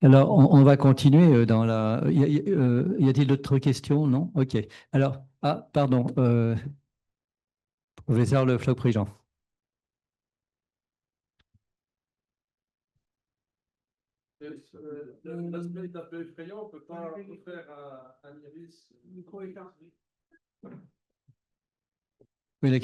Alors, on va continuer dans la. Y a-t-il d'autres questions? Non? OK. Alors, ah, pardon, professeur Le Floch-Prigent. L'aspect est un peu effrayant, on peut pas faire un iris. Oui,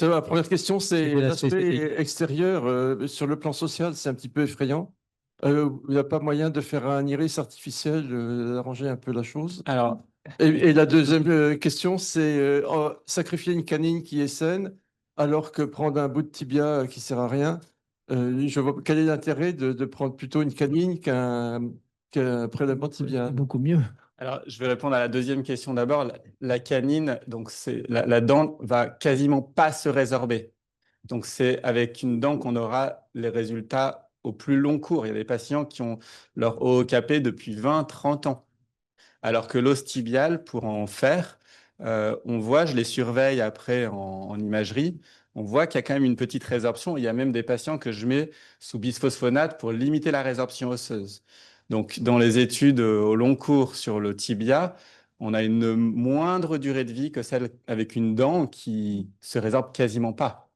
La première question, c'est c'était l'aspect l'aspect esthétique. extérieur. Sur le plan social, c'est un petit peu effrayant. Il n'y a pas moyen de faire un iris artificiel, d'arranger un peu la chose. Alors, Et la deuxième question, c'est sacrifier une canine qui est saine, alors que prendre un bout de tibia qui sert à rien. Je vois quel est l'intérêt de prendre plutôt une canine qu'un prélèvement de tibia. C'est beaucoup mieux. alors, je vais répondre à la deuxième question d'abord. La canine, donc la dent va quasiment pas se résorber. Donc, c'est avec une dent qu'on aura les résultats au plus long cours. Il y a des patients qui ont leur OOKP depuis 20, 30 ans. Alors que l'os tibial, pour en faire, on voit, je les surveille après en imagerie, on voit qu'il y a quand même une petite résorption. Il y a même des patients que je mets sous bisphosphonate pour limiter la résorption osseuse. Donc, dans les études au long cours sur le tibia, on a une moindre durée de vie que celle avec une dent qui se résorbe quasiment pas.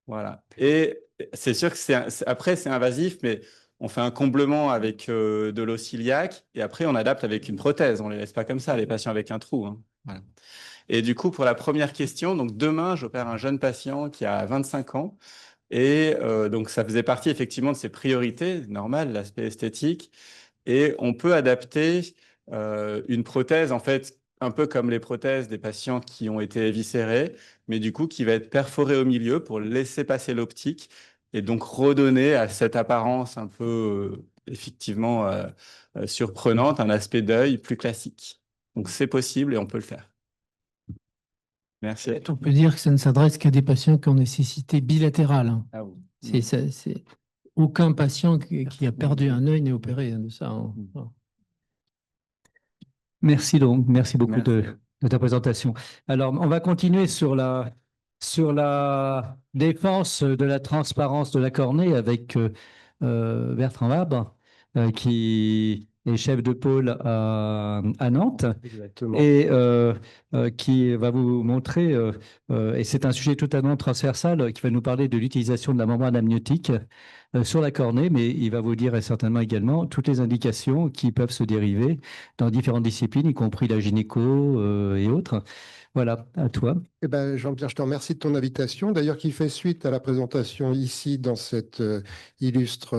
Voilà. Et c'est sûr que après, c'est invasif, mais on fait un comblement avec de l'os ciliaque et après, on adapte avec une prothèse. On ne les laisse pas comme ça, les patients avec un trou, hein. Voilà. Et du coup, pour la première question, donc demain, j'opère un jeune patient qui a 25 ans. Et donc, ça faisait partie effectivement de ses priorités, normal, l'aspect esthétique. Et on peut adapter une prothèse, en fait, un peu comme les prothèses des patients qui ont été éviscérés, mais du coup, qui va être perforée au milieu pour laisser passer l'optique et donc redonner à cette apparence un peu, effectivement, surprenante, un aspect d'œil plus classique. Donc, c'est possible et on peut le faire. Merci. On peut dire que ça ne s'adresse qu'à des patients qui ont nécessité bilatérale, hein. Ah oui. C'est aucun patient qui a perdu un œil n'est opéré de ça, hein. Merci donc, merci beaucoup Merci. de ta présentation. Alors, on va continuer sur la défense de la transparence de la cornée avec Bertrand Vabre, qui est chef de pôle à Nantes. Exactement. Et qui va vous montrer, et c'est un sujet totalement transversal, qui va nous parler de l'utilisation de la membrane amniotique sur la cornée, mais il va vous dire certainement également toutes les indications qui peuvent se dériver dans différentes disciplines, y compris la gynéco et autres. Voilà, à toi. Eh ben, Jean-Pierre, je te remercie de ton invitation, d'ailleurs qui fait suite à la présentation ici dans cet illustre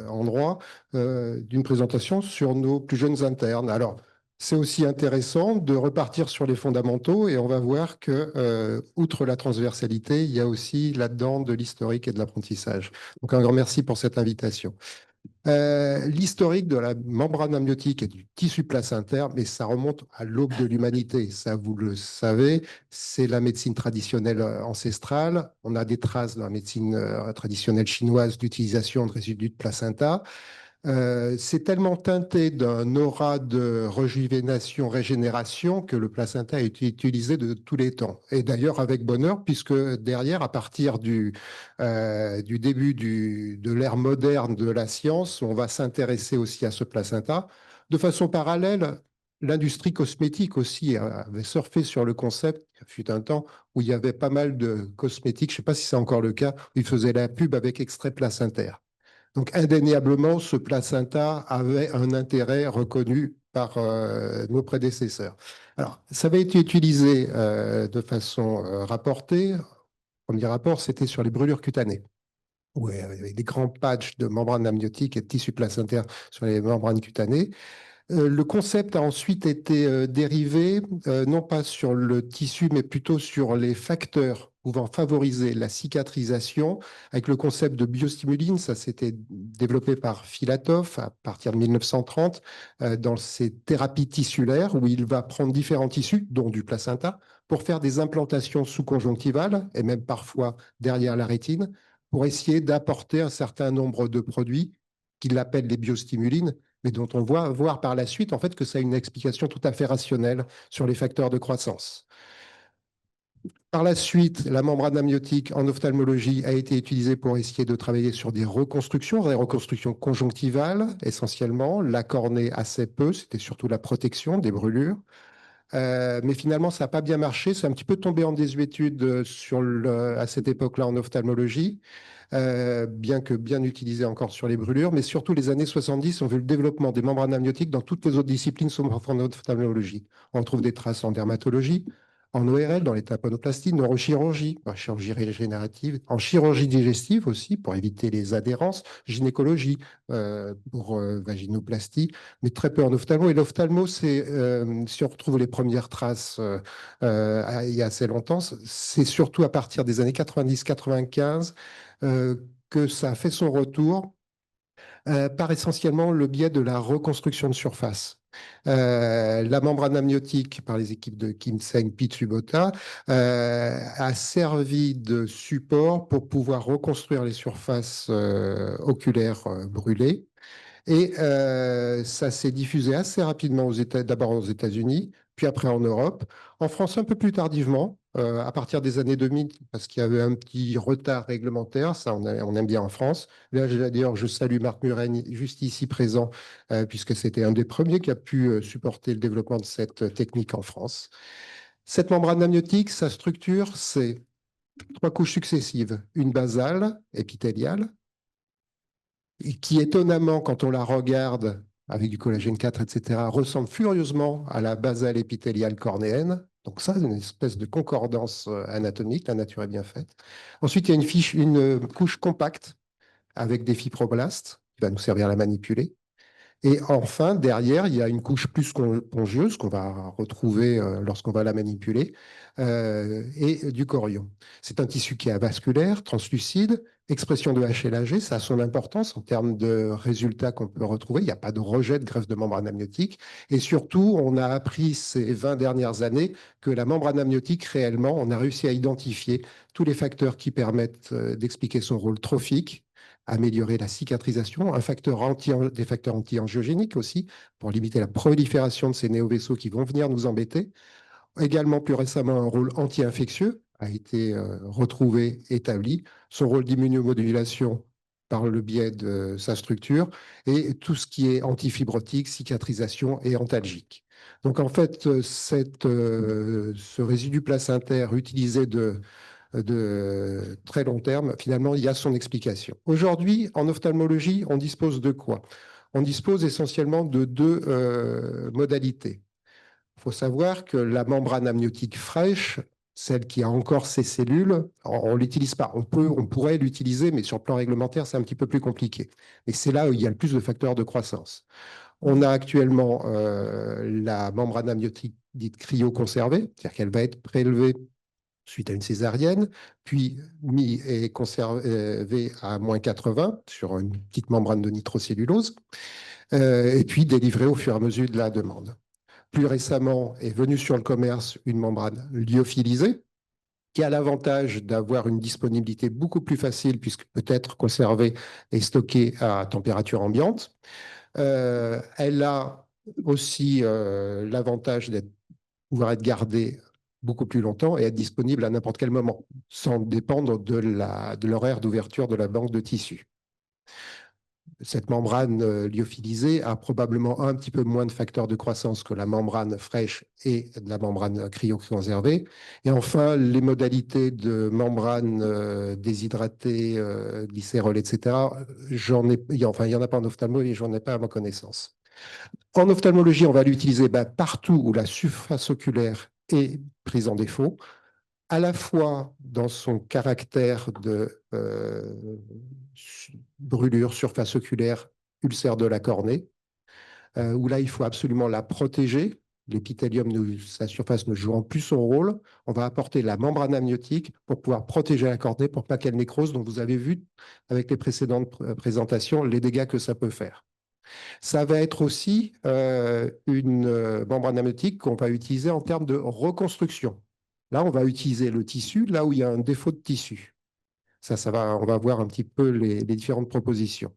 endroit d'une présentation sur nos plus jeunes internes. Alors, c'est aussi intéressant de repartir sur les fondamentaux et on va voir que, outre la transversalité, il y a aussi là-dedans de l'historique et de l'apprentissage. Donc, un grand merci pour cette invitation. L'historique de la membrane amniotique et du tissu placentaire, mais ça remonte à l'aube de l'humanité. Ça, vous le savez, c'est la médecine traditionnelle ancestrale. On a des traces dans la médecine traditionnelle chinoise d'utilisation de résidus de placenta. C'est tellement teinté d'un aura de rejuvénation, régénération que le placenta a été utilisé de tous les temps. Et d'ailleurs avec bonheur, puisque derrière, à partir du début de l'ère moderne de la science, on va s'intéresser aussi à ce placenta. De façon parallèle, l'industrie cosmétique aussi avait surfé sur le concept. Il fut un temps où il y avait pas mal de cosmétiques, je ne sais pas si c'est encore le cas, où ils faisaient la pub avec extrait placentaire. Donc, indéniablement, ce placenta avait un intérêt reconnu par nos prédécesseurs. Alors, ça avait été utilisé de façon rapportée. Le premier rapport, c'était sur les brûlures cutanées, où il y avait des grands patchs de membranes amniotiques et de tissu placentaire sur les membranes cutanées. Le concept a ensuite été dérivé, non pas sur le tissu, mais plutôt sur les facteurs pouvant favoriser la cicatrisation, avec le concept de biostimuline. Ça s'était développé par Filatov à partir de 1930 dans ses thérapies tissulaires, où il va prendre différents tissus, dont du placenta, pour faire des implantations sous-conjonctivales, et même parfois derrière la rétine, pour essayer d'apporter un certain nombre de produits qu'il appelle les biostimulines, mais dont on voit voir par la suite en fait que ça a une explication tout à fait rationnelle sur les facteurs de croissance. Par la suite, la membrane amniotique en ophtalmologie a été utilisée pour essayer de travailler sur des reconstructions conjonctivales essentiellement. La cornée assez peu, c'était surtout la protection des brûlures. Mais finalement, ça n'a pas bien marché. C'est un petit peu tombé en désuétude à cette époque-là en ophtalmologie, bien que bien utilisé encore sur les brûlures. Mais surtout, les années 70 ont vu le développement des membranes amniotiques dans toutes les autres disciplines sauf en ophtalmologie. On trouve des traces en dermatologie, en ORL, dans les taponoplasties, neurochirurgie, en chirurgie régénérative, en chirurgie digestive aussi, pour éviter les adhérences, gynécologie, pour vaginoplastie, mais très peu en ophtalmo. Et l'ophtalmo, si on retrouve les premières traces il y a assez longtemps, c'est surtout à partir des années 90-95 que ça a fait son retour par essentiellement le biais de la reconstruction de surface. La membrane amniotique par les équipes de Kim Seng, Pitsubota a servi de support pour pouvoir reconstruire les surfaces oculaires brûlées. Et ça s'est diffusé assez rapidement d'abord aux États-Unis, puis après en Europe. En France, un peu plus tardivement, à partir des années 2000, parce qu'il y avait un petit retard réglementaire. Ça, on aime bien en France. Là, d'ailleurs, je salue Marc Murène, juste ici présent, puisque c'était un des premiers qui a pu supporter le développement de cette technique en France. Cette membrane amniotique, sa structure, c'est 3 couches successives. Une basale épithéliale, qui étonnamment, quand on la regarde avec du collagène 4, etc., ressemble furieusement à la basale épithéliale cornéenne. Donc ça, c'est une espèce de concordance anatomique, la nature est bien faite. Ensuite, il y a une couche compacte avec des fibroblastes qui va nous servir à la manipuler. Et enfin, derrière, il y a une couche plus spongieuse qu'on va retrouver lorsqu'on va la manipuler, et du chorion. C'est un tissu qui est avasculaire, translucide, expression de HLA-G, ça a son importance en termes de résultats qu'on peut retrouver. Il n'y a pas de rejet de greffe de membrane amniotique. Et surtout, on a appris ces 20 dernières années que la membrane amniotique, réellement, on a réussi à identifier tous les facteurs qui permettent d'expliquer son rôle trophique, améliorer la cicatrisation, des facteurs anti-angiogéniques aussi, pour limiter la prolifération de ces néovaisseaux qui vont venir nous embêter. Également, plus récemment, un rôle anti-infectieux a été retrouvé, établi. Son rôle d'immunomodulation par le biais de sa structure et tout ce qui est antifibrotique, cicatrisation et antalgique. Donc, en fait, ce résidu placentaire utilisé de très long terme, finalement, il y a son explication. Aujourd'hui, en ophtalmologie, on dispose de quoi? On dispose essentiellement de 2 modalités. Il faut savoir que la membrane amniotique fraîche, celle qui a encore ses cellules, on ne l'utilise pas. On pourrait l'utiliser, mais sur le plan réglementaire, c'est un petit peu plus compliqué. Et c'est là où il y a le plus de facteurs de croissance. On a actuellement la membrane amniotique dite cryoconservée, c'est-à-dire qu'elle va être prélevée suite à une césarienne, puis mis et conservé à -80 sur une petite membrane de nitrocellulose, et puis délivré au fur et à mesure de la demande. Plus récemment est venue sur le commerce une membrane lyophilisée, qui a l'avantage d'avoir une disponibilité beaucoup plus facile, puisque peut être conservée et stockée à température ambiante. Elle a aussi l'avantage de pouvoir être gardée beaucoup plus longtemps et être disponible à n'importe quel moment, sans dépendre de l'horaire d'ouverture de la banque de tissus. Cette membrane lyophilisée a probablement un petit peu moins de facteurs de croissance que la membrane fraîche et la membrane cryoconservée. Et enfin, les modalités de membrane déshydratée, glycérol, etc., il n'y en a pas en ophtalmo et j'en ai pas à ma connaissance. En ophtalmologie, on va l'utiliser partout où la surface oculaire est prise en défaut, à la fois dans son caractère de brûlure, surface oculaire, ulcère de la cornée, où là, il faut absolument la protéger. L'épithélium, sa surface ne jouant plus son rôle, on va apporter la membrane amniotique pour pouvoir protéger la cornée pour pas qu'elle nécrose. Donc, vous avez vu avec les précédentes présentations les dégâts que ça peut faire. Ça va être aussi une membrane amniotique qu'on va utiliser en termes de reconstruction. Là, on va utiliser le tissu là où il y a un défaut de tissu. On va voir un petit peu les différentes propositions.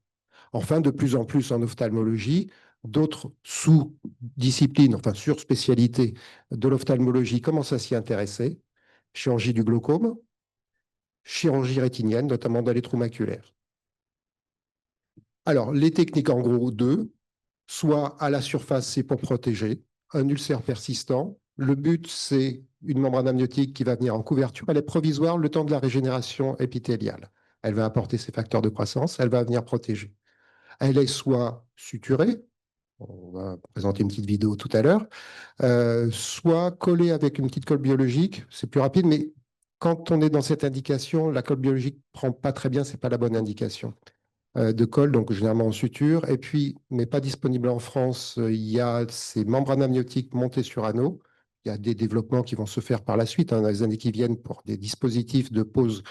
Enfin, de plus en plus en ophtalmologie, d'autres sous-disciplines, enfin sur-spécialités de l'ophtalmologie commencent à s'y intéresser, chirurgie du glaucome, chirurgie rétinienne, notamment dans les trous maculaires. Alors, les techniques, en gros, deux. Soit à la surface, c'est pour protéger un ulcère persistant. Le but, c'est une membrane amniotique qui va venir en couverture. Elle est provisoire le temps de la régénération épithéliale. Elle va apporter ses facteurs de croissance, elle va venir protéger. Elle est soit suturée, on va présenter une petite vidéo tout à l'heure, soit collée avec une petite colle biologique, c'est plus rapide, mais quand on est dans cette indication, la colle biologique ne prend pas très bien, ce n'est pas la bonne indication de colle, donc généralement en suture. Et puis, mais pas disponible en France, il y a ces membranes amniotiques montées sur anneau. Il y a des développements qui vont se faire par la suite, dans les années qui viennent, pour des dispositifs de pose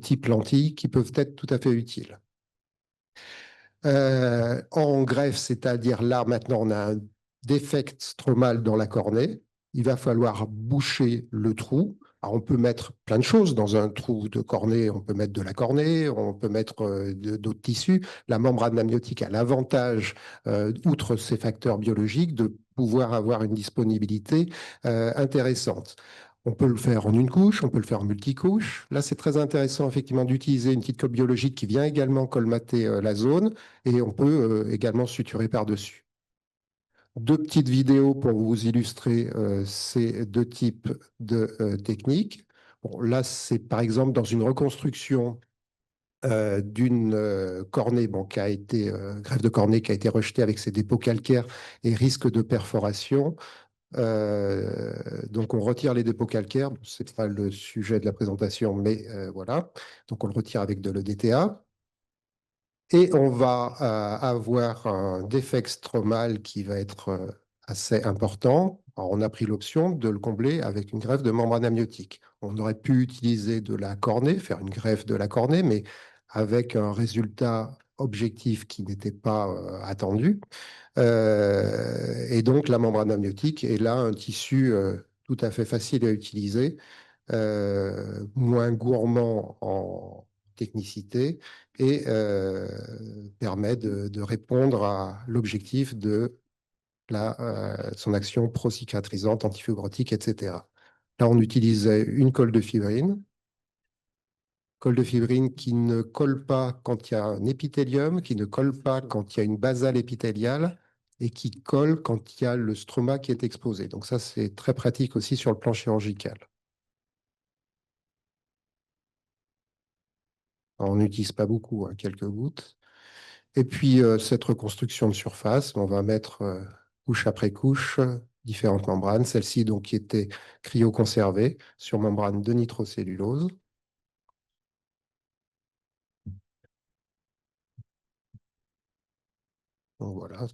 type lentille qui peuvent être tout à fait utiles. En greffe, c'est-à-dire là, maintenant, on a un défect stromal dans la cornée. Il va falloir boucher le trou. Alors, on peut mettre plein de choses dans un trou de cornée. On peut mettre de la cornée, on peut mettre d'autres tissus. La membrane amniotique a l'avantage, outre ces facteurs biologiques, de pouvoir avoir une disponibilité intéressante. On peut le faire en une couche, on peut le faire en multicouche. Là, c'est très intéressant, effectivement, d'utiliser une petite colle biologique qui vient également colmater la zone, et on peut également suturer par-dessus. Deux petites vidéos pour vous illustrer ces deux types de techniques. Bon, là, c'est par exemple dans une reconstruction d'une cornée qui a été, greffe de cornée qui a été rejetée avec ses dépôts calcaires et risque de perforation. Donc, on retire les dépôts calcaires. Ce n'est pas le sujet de la présentation, mais voilà. Donc, on le retire avec de l'EDTA. Et on va avoir un défect stromal qui va être assez important. Alors, on a pris l'option de le combler avec une greffe de membrane amniotique. On aurait pu utiliser de la cornée, faire une greffe de la cornée, mais avec un résultat objectif qui n'était pas attendu. Et donc, la membrane amniotique est là un tissu tout à fait facile à utiliser, moins gourmand en technicité et permet de répondre à l'objectif de son action pro-cicatrisante, antifibrotique, etc. Là, on utilisait une colle de fibrine qui ne colle pas quand il y a un épithélium, qui ne colle pas quand il y a une basale épithéliale et qui colle quand il y a le stroma qui est exposé. Donc ça, c'est très pratique aussi sur le plan chirurgical. Alors, on n'utilise pas beaucoup, hein, quelques gouttes. Et puis, cette reconstruction de surface, on va mettre couche après couche différentes membranes. Celle-ci, donc, qui était cryoconservée sur membrane de nitrocellulose. Donc voilà,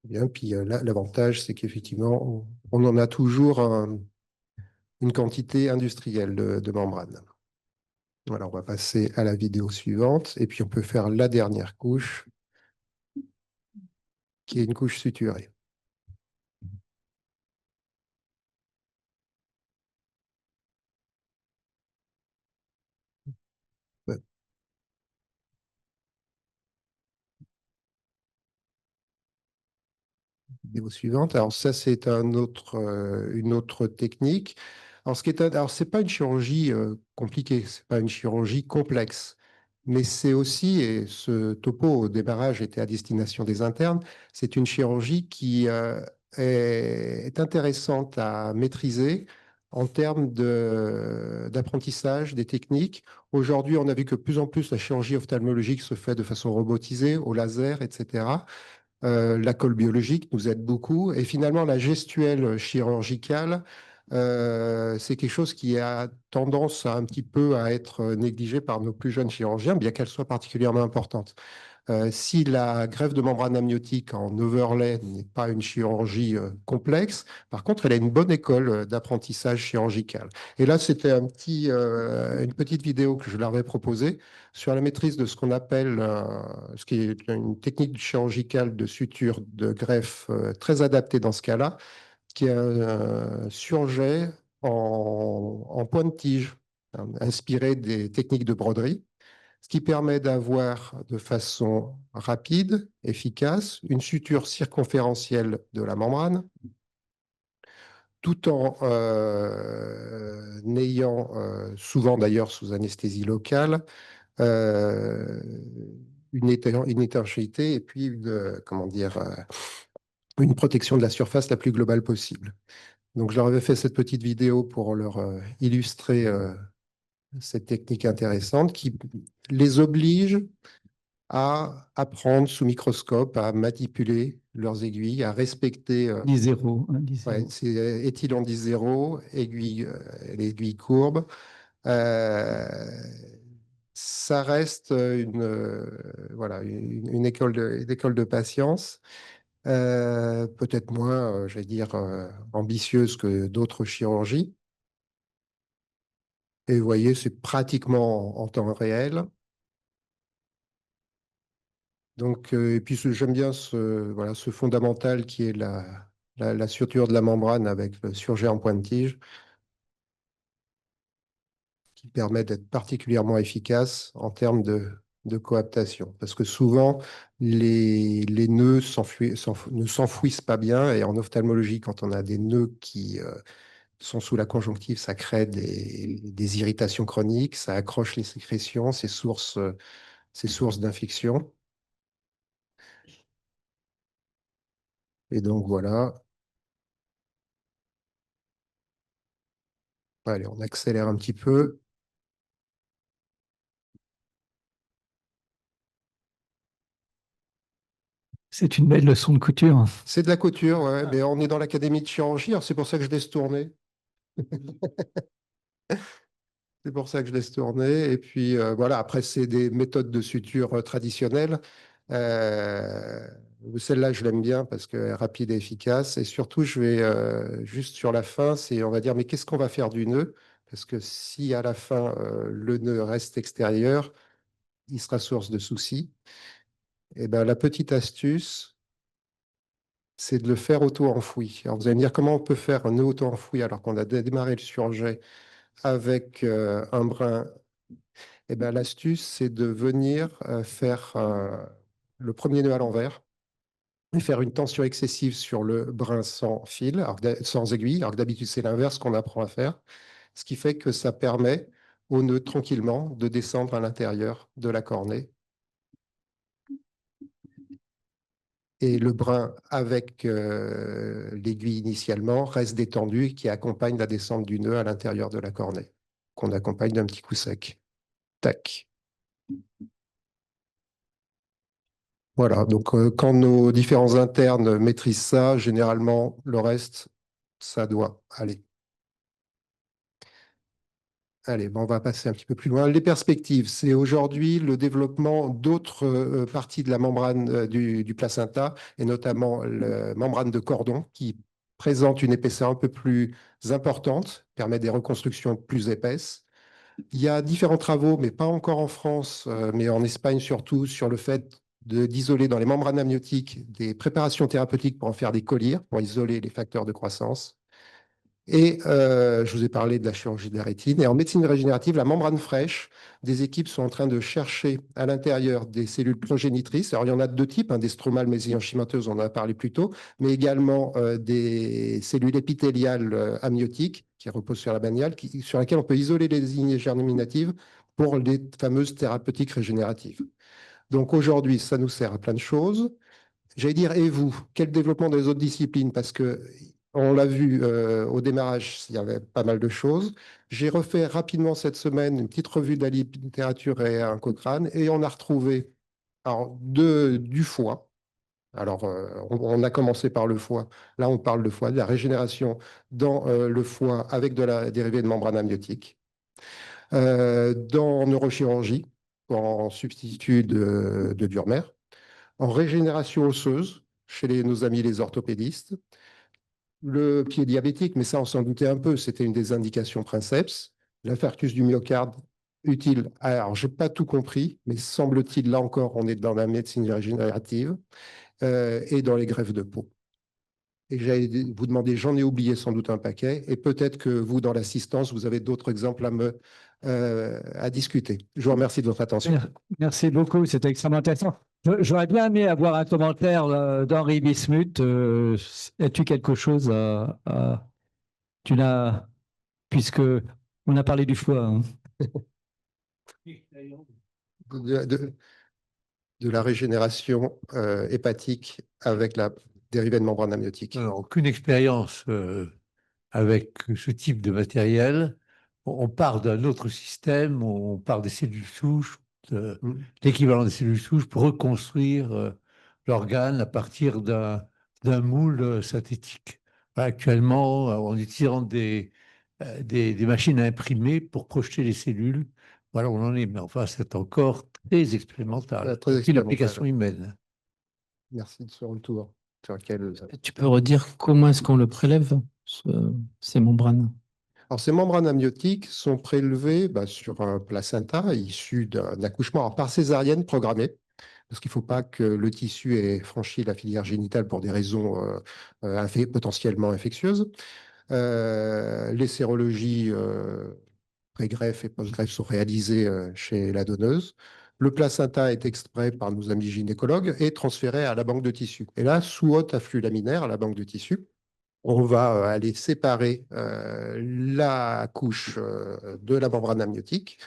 bien. Puis l'avantage, c'est qu'effectivement, on en a toujours une quantité industrielle de membrane. Voilà, on va passer à la vidéo suivante. Et puis, on peut faire la dernière couche, qui est une couche suturée. Vidéo suivante. Alors ça, c'est une autre technique. Alors, c'est pas une chirurgie compliquée, c'est pas une chirurgie complexe, mais c'est aussi, et ce topo au démarrage était à destination des internes, c'est une chirurgie qui est intéressante à maîtriser en termes d'apprentissage des techniques. Aujourd'hui, on a vu que de plus en plus la chirurgie ophtalmologique se fait de façon robotisée, au laser, etc. La colle biologique nous aide beaucoup. Et finalement, la gestuelle chirurgicale, c'est quelque chose qui a tendance un petit peu à être négligé par nos plus jeunes chirurgiens, bien qu'elle soit particulièrement importante. Si la greffe de membrane amniotique en overlay n'est pas une chirurgie complexe, par contre, elle a une bonne école d'apprentissage chirurgical. Et là, c'était une petite vidéo que je leur avais proposée sur la maîtrise de ce qu'on appelle, ce qui est une technique chirurgicale de suture de greffe très adaptée dans ce cas-là, qui est un surjet en point de tige, hein, inspiré des techniques de broderie. ce qui permet d'avoir de façon rapide, efficace, une suture circonférentielle de la membrane, tout en ayant, souvent d'ailleurs sous anesthésie locale, une étanchéité et puis comment dire, une protection de la surface la plus globale possible. Donc, je leur avais fait cette petite vidéo pour leur illustrer cette technique intéressante qui les oblige à apprendre sous microscope, à manipuler leurs aiguilles, à respecter 10-0. Hein, 10-0. ouais, c'est éthylon 10-0, l'aiguille courbe. Ça reste voilà, une école de patience, peut-être moins, je vais dire, ambitieuse que d'autres chirurgies. Et vous voyez, c'est pratiquement en temps réel. Donc, et puis j'aime bien voilà, ce fondamental qui est la suture de la membrane avec le surjet en pointe-tige, qui permet d'être particulièrement efficace en termes de coaptation. Parce que souvent, les nœuds ne s'enfouissent pas bien. Et en ophtalmologie, quand on a des nœuds qui sont sous la conjonctive, ça crée des irritations chroniques, ça accroche les sécrétions, c'est source d'infection. Et donc voilà. Allez, on accélère un petit peu. C'est une belle leçon de couture. C'est de la couture, ouais, mais on est dans l'académie de chirurgie, alors c'est pour ça que je laisse tourner. C'est pour ça que je laisse tourner. Et puis voilà, après, c'est des méthodes de suture traditionnelles. Euh, Celle-là, je l'aime bien parce qu'elle est rapide et efficace. Et surtout, je vais juste sur la fin, c'est on va dire, mais qu'est-ce qu'on va faire du nœud? Parce que si à la fin, le nœud reste extérieur, il sera source de soucis. Et ben, la petite astuce, c'est de le faire auto-enfoui. Alors, vous allez me dire comment on peut faire un nœud auto-enfoui alors qu'on a démarré le surjet avec un brin. Eh ben, l'astuce, c'est de venir faire le premier nœud à l'envers et faire une tension excessive sur le brin sans fil, sans aiguille. Alors que d'habitude, c'est l'inverse qu'on apprend à faire. Ce qui fait que ça permet au nœud tranquillement de descendre à l'intérieur de la cornée. Et le brin avec l'aiguille initialement reste détendu et qui accompagne la descente du nœud à l'intérieur de la cornée, qu'on accompagne d'un petit coup sec. Tac. Voilà, donc quand nos différents internes maîtrisent ça, généralement, le reste, ça doit aller. Allez, bon, on va passer un petit peu plus loin. Les perspectives, c'est aujourd'hui le développement d'autres parties de la membrane du placenta, et notamment la membrane de cordon, qui présente une épaisseur un peu plus importante, permet des reconstructions plus épaisses. Il y a différents travaux, mais pas encore en France, mais en Espagne surtout, sur le fait d'isoler dans les membranes amniotiques des préparations thérapeutiques pour en faire des collyres, pour isoler les facteurs de croissance. Et je vous ai parlé de la chirurgie de la rétine. Et en médecine régénérative, la membrane fraîche, des équipes sont en train de chercher à l'intérieur des cellules progénitrices. Alors, il y en a de deux types, des stromales mésenchymateuses, on en a parlé plus tôt, mais également des cellules épithéliales amniotiques qui reposent sur la bagnale, sur lesquelles on peut isoler les lignées germinatives pour les fameuses thérapeutiques régénératives. Donc, aujourd'hui, ça nous sert à plein de choses. J'allais dire, et vous, quel développement dans les autres disciplines? Parce que on l'a vu au démarrage, il y avait pas mal de choses. J'ai refait rapidement cette semaine une petite revue de la littérature et un Cochrane, et on a retrouvé alors, du foie. Alors, on a commencé par le foie. Là, on parle de foie, de la régénération dans le foie avec de la dérivée de membrane amniotique. Dans neurochirurgie, en substitut de Durmer, en régénération osseuse chez nos amis les orthopédistes, le pied diabétique, mais ça on s'en doutait un peu, c'était une des indications princeps, l'infarctus du myocarde utile. Alors, je n'ai pas tout compris, mais semble-t-il, là encore, on est dans la médecine régénérative et dans les greffes de peau. Et j'allais vous demander, j'en ai oublié sans doute un paquet, et peut-être que vous, dans l'assistance, vous avez d'autres exemples à discuter. Je vous remercie de votre attention. Merci beaucoup, c'était extrêmement intéressant. J'aurais bien aimé avoir un commentaire d'Henri Bismuth. As-tu quelque chose Tu n'as, puisque on a parlé du foie. Hein. De la régénération hépatique avec la dérivée de membrane amniotique. Alors, aucune expérience avec ce type de matériel. On part d'un autre système, on part des cellules souches, l'équivalent des cellules souches pour reconstruire l'organe à partir d'un moule synthétique. Actuellement, en utilisant des machines à imprimer pour projeter les cellules, voilà, on en est. Mais enfin, c'est encore très expérimental. Très C'est l'application humaine. Merci de ce retour. Sur lequel... Tu peux redire comment est-ce qu'on le prélève, ces membranes? Alors, ces membranes amniotiques sont prélevées sur un placenta issu d'un accouchement par césarienne programmée, parce qu'il ne faut pas que le tissu ait franchi la filière génitale pour des raisons potentiellement infectieuses. Les sérologies pré-greffe et post-greffe sont réalisées chez la donneuse. Le placenta est extrait par nos amis gynécologues et transféré à la banque de tissu. Et là, sous haute afflux laminaire, à la banque de tissu, on va aller séparer la couche de la membrane amniotique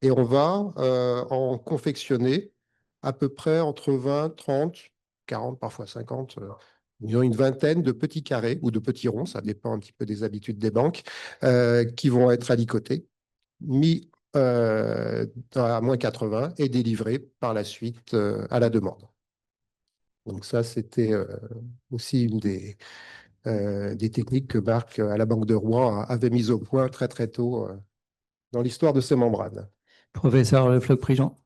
et on va en confectionner à peu près entre 20, 30, 40, parfois 50, disons une vingtaine de petits carrés ou de petits ronds, ça dépend un petit peu des habitudes des banques, qui vont être alicotés, mis à moins 80 et délivrés par la suite à la demande. Donc ça, c'était aussi une des techniques que Marc, à la Banque de Rouen, avait mises au point très très tôt dans l'histoire de ces membranes. Professeur Le Floch-Prigent.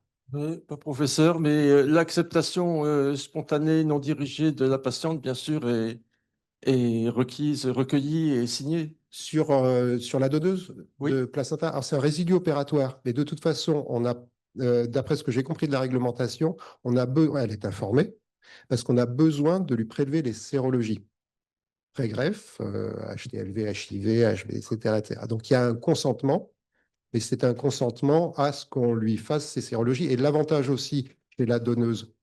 Pas professeur, mais l'acceptation spontanée, non dirigée de la patiente, bien sûr, est requise, recueillie et signée. Sur la donneuse de placenta, alors c'est un résidu opératoire, mais de toute façon, on a, d'après ce que j'ai compris de la réglementation, elle est informée, parce qu'on a besoin de lui prélever les sérologies. Pré-greffe, HTLV, HIV, HB, etc. Donc il y a un consentement, mais c'est un consentement à ce qu'on lui fasse ces sérologies. Et l'avantage aussi chez la donneuse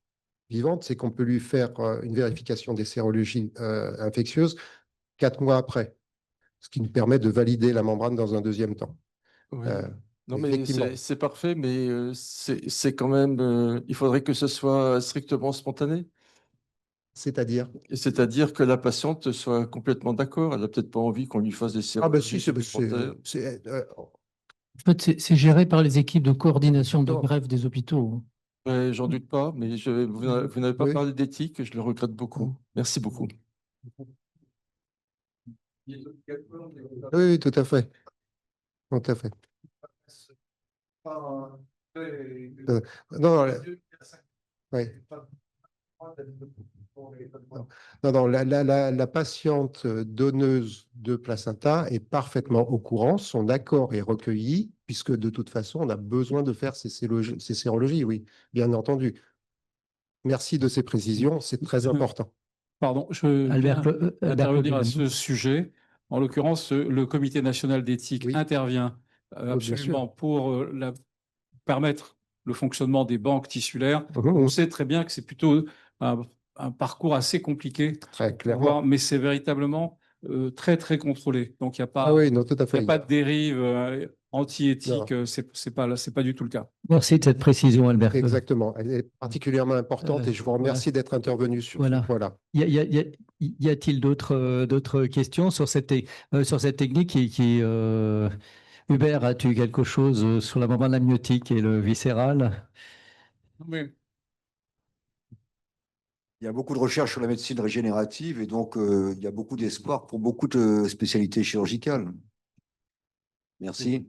vivante, c'est qu'on peut lui faire une vérification des sérologies infectieuses 4 mois après, ce qui nous permet de valider la membrane dans un deuxième temps. Oui. Non, mais c'est parfait, mais c'est quand même, il faudrait que ce soit strictement spontané. C'est-à-dire? C'est-à-dire que la patiente soit complètement d'accord. Elle n'a peut-être pas envie qu'on lui fasse des Ah ben sérologies si, supplémentaires. En fait, c'est géré par les équipes de coordination de greffe des hôpitaux. Ouais, j'en doute pas, mais vous n'avez pas Oui. parlé d'éthique, je le regrette beaucoup. Merci beaucoup. Oui, tout à fait. Tout à fait. Non, ouais. Non, la patiente donneuse de placenta est parfaitement au courant, son accord est recueilli, puisque de toute façon, on a besoin de faire ces sérologies, oui, bien entendu. Merci de ces précisions, c'est très important. Pardon, je Albert viens intervenir à Claudel. ce sujet. En l'occurrence, le Comité national d'éthique Oui. intervient bien absolument sûr. pour permettre le fonctionnement des banques tissulaires. Mmh. On sait très bien que c'est plutôt un parcours assez compliqué, Très clairement. mais c'est véritablement très, très contrôlé. Donc, il n'y a pas, Ah oui, non, tout à il y fait. a pas de dérive anti-éthique, Non. c'est pas du tout le cas. Merci de cette précision, Albert Claudel. Exactement, elle est particulièrement importante et je vous remercie d'être intervenu sur Voilà. ce point-là. Y a-t-il d'autres questions sur cette technique Hubert, as-tu quelque chose sur la membrane amniotique et le viscéral? Oui. Il y a beaucoup de recherches sur la médecine régénérative et donc il y a beaucoup d'espoir pour beaucoup de spécialités chirurgicales. Merci.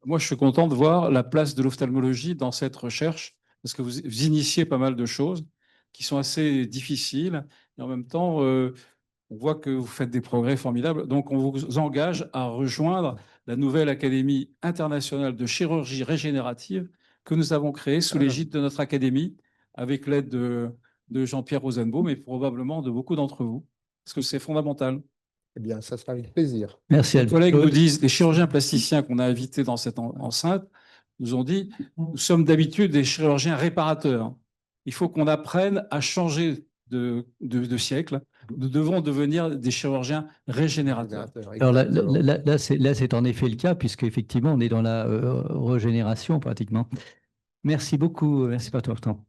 Moi, je suis content de voir la place de l'ophtalmologie dans cette recherche, parce que vous initiez pas mal de choses qui sont assez difficiles, et en même temps, on voit que vous faites des progrès formidables. Donc, on vous engage à rejoindre la nouvelle Académie internationale de chirurgie régénérative que nous avons créée sous l'égide de notre académie, avec l'aide de Jean-Pierre Rosenbaum et probablement de beaucoup d'entre vous. parce que c'est fondamental. Eh bien, ça sera avec plaisir. Merci Les collègues Claude. nous disent, les chirurgiens plasticiens qu'on a invités dans cette enceinte, nous ont dit, nous sommes d'habitude des chirurgiens réparateurs. Il faut qu'on apprenne à changer de siècle. Nous devons devenir des chirurgiens régénérateurs. Alors Exactement. là, c'est en effet le cas, puisqu'effectivement, on est dans la régénération pratiquement. Merci beaucoup. Merci pour ton temps.